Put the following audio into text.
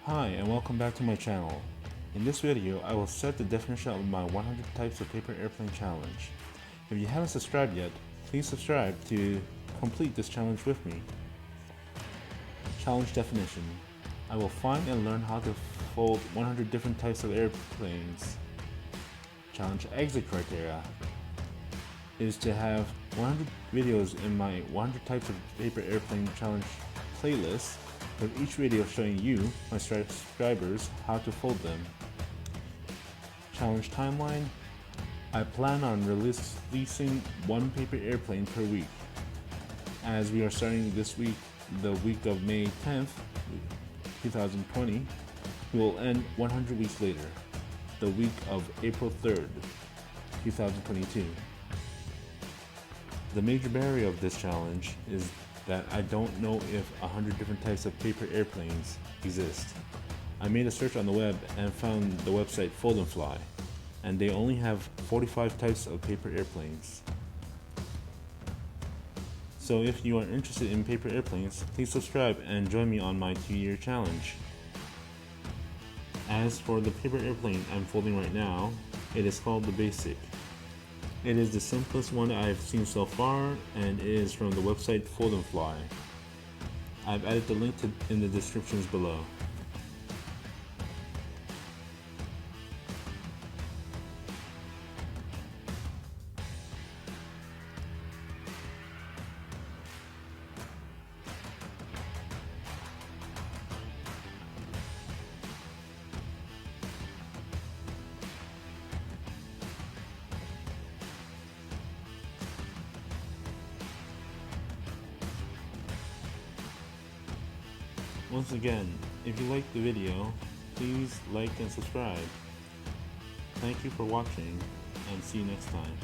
Hi and welcome back to my channel. In this video, I will set the definition of my 100 types of paper airplane challenge. If you haven't subscribed yet, please subscribe to complete this challenge with me. Challenge definition. I will find and learn how to fold 100 different types of airplanes. Challenge exit criteria is to have 100 videos in my 100 types of paper airplane challenge playlist, with each video showing you, my subscribers, how to fold them. Challenge timeline. I plan on releasing one paper airplane per week. As we are starting this week, the week of May 10th, 2020, we will end 100 weeks later, the week of April 3rd, 2022. The major barrier of this challenge is that I don't know if 100 different types of paper airplanes exist. I made a search on the web and found the website Fold and Fly, and they only have 45 types of paper airplanes. So if you are interested in paper airplanes, please subscribe and join me on my 2-year challenge. As for the paper airplane I'm folding right now, it is called the Basic. It is the simplest one I've seen so far, and it is from the website Fold and Fly. I've added the link in the descriptions below. Once again, if you liked the video, please like and subscribe. Thank you for watching, and see you next time.